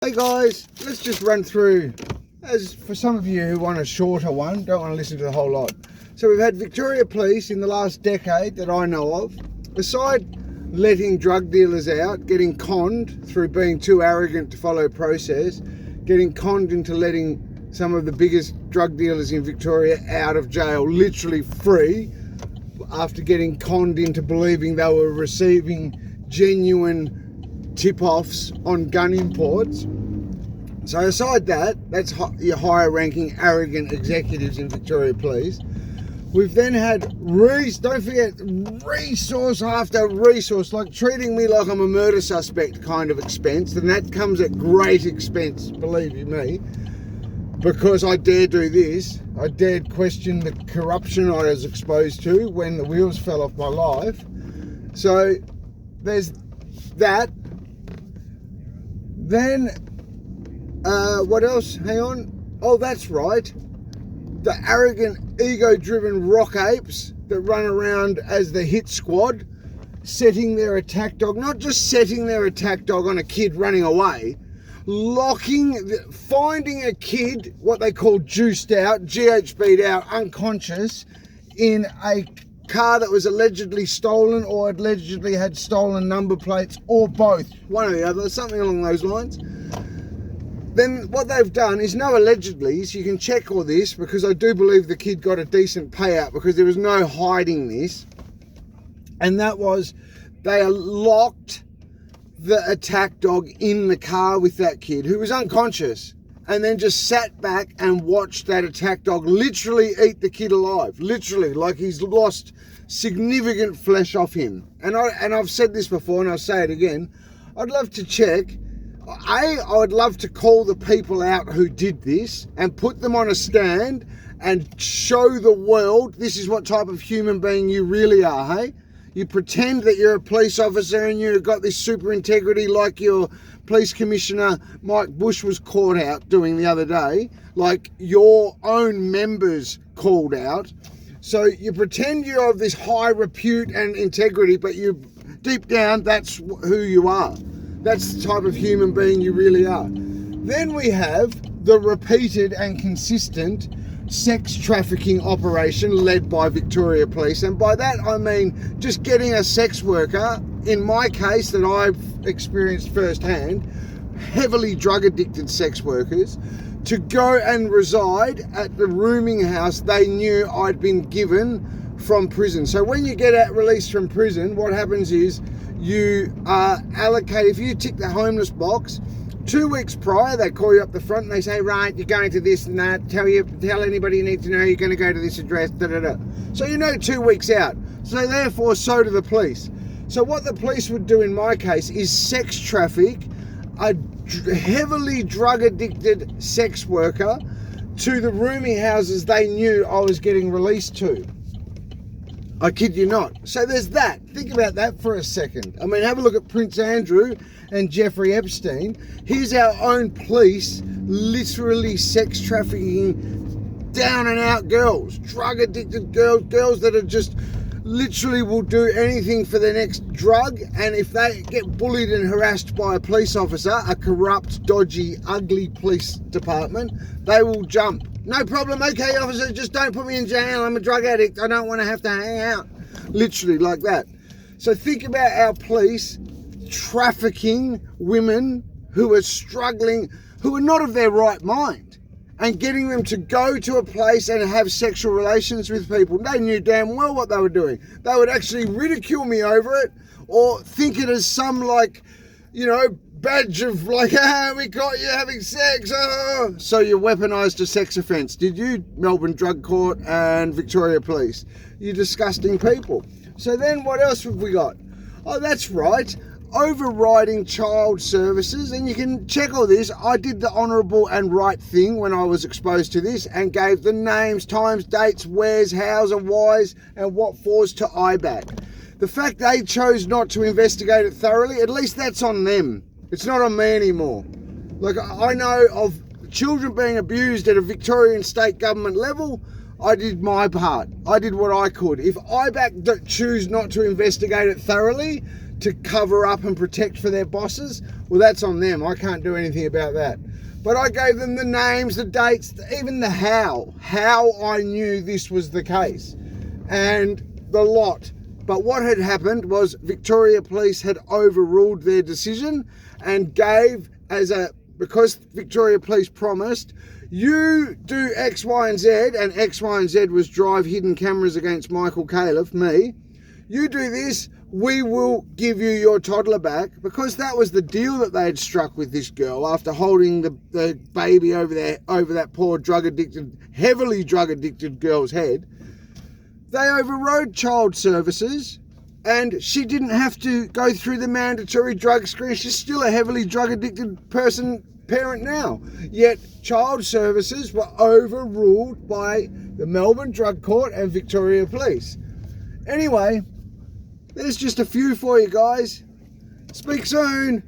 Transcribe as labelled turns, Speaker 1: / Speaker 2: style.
Speaker 1: Hey guys, let's just run through, as for some of you who want a shorter one, don't want to listen to the whole lot. So we've had Victoria Police in the last decade that I know of, beside letting drug dealers out, getting conned through being too arrogant to follow process, getting conned into letting some of the biggest drug dealers in Victoria out of jail, literally free, after getting conned into believing they were receiving genuine tip-offs on gun imports. So aside that's your higher ranking arrogant executives in Victoria Police. We've then had, don't forget, resource after resource, like treating me like I'm a murder suspect kind of expense, and that comes at great expense, believe you me, because I dare do this. I dared question the corruption I was exposed to when the wheels fell off my life. So there's that. Then, what else? Hang on. Oh, that's right. The arrogant, ego-driven rock apes that run around as the hit squad, setting their attack dog, not just setting their attack dog on a kid running away, finding a kid, what they call juiced out, GHB'd out, unconscious, in a car that was allegedly stolen or allegedly had stolen number plates, or both, one or the other, something along those lines. Then what they've done is no allegedly, so you can check all this, because I do believe the kid got a decent payout because there was no hiding this, and that was they locked the attack dog in the car with that kid who was unconscious, and then just sat back and watched that attack dog literally eat the kid alive. Literally, like he's lost significant flesh off him. And I've said this before, and I'll say it again. I'd love to check. I would love to call the people out who did this and put them on a stand and show the world this is what type of human being you really are, hey? You pretend that you're a police officer and you've got this super integrity like your police commissioner Mike Bush was caught out doing the other day, like your own members called out. So you pretend you have this high repute and integrity, but you deep down, that's who you are. That's the type of human being you really are. Then we have the repeated and consistent sex trafficking operation led by Victoria Police, and by that I mean just getting a sex worker, in my case that I've experienced firsthand, heavily drug addicted sex workers, to go and reside at the rooming house they knew I'd been given from prison. So when you get out released from prison, what happens is you allocate, if you tick the homeless box, 2 weeks prior, they call you up the front and they say, right, you're going to this and that, tell anybody you need to know you're going to go to this address, da-da-da. So you know 2 weeks out. So therefore, so do the police. So what the police would do in my case is sex traffic a heavily drug-addicted sex worker to the rooming houses they knew I was getting released to. I kid you not. So there's that. Think about that for a second. I mean, have a look at Prince Andrew and Jeffrey Epstein. Here's our own police literally sex trafficking down and out girls, drug addicted girls that are just literally will do anything for the next drug, and if they get bullied and harassed by a police officer, a corrupt, dodgy, ugly police department, they will jump. No problem, okay officer, just don't put me in jail, I'm a drug addict, I don't want to have to hang out. Literally like that. So think about our police trafficking women who are struggling, who are not of their right mind, and getting them to go to a place and have sexual relations with people. They knew damn well what they were doing. They would actually ridicule me over it, or think it as some, like, you know, badge of like, we caught you having sex. Oh. So you weaponised a sex offence, did you? Melbourne Drug Court and Victoria Police. You disgusting people. So then what else have we got? Oh, that's right. Overriding child services, and you can check all this. I did the honourable and right thing when I was exposed to this and gave the names, times, dates, wheres, hows and whys and what fors to IBAC. The fact they chose not to investigate it thoroughly, at least that's on them. It's not on me anymore. Like, I know of children being abused at a Victorian state government level. I did my part. I did what I could. If IBAC choose not to investigate it thoroughly, to cover up and protect for their bosses, well, that's on them. I can't do anything about that. But I gave them the names, the dates, even the how I knew this was the case, and the lot. But what had happened was Victoria Police had overruled their decision and gave because Victoria Police promised, you do X, Y, and Z, and X, Y, and Z was drive hidden cameras against Michael Califf, me. You do this, we will give you your toddler back, because that was the deal that they had struck with this girl after holding the baby over that poor heavily drug addicted girl's head. They overrode child services, and she didn't have to go through the mandatory drug screen. She's still a heavily drug addicted parent now. Yet child services were overruled by the Melbourne Drug Court and Victoria Police. Anyway, there's just a few for you guys. Speak soon.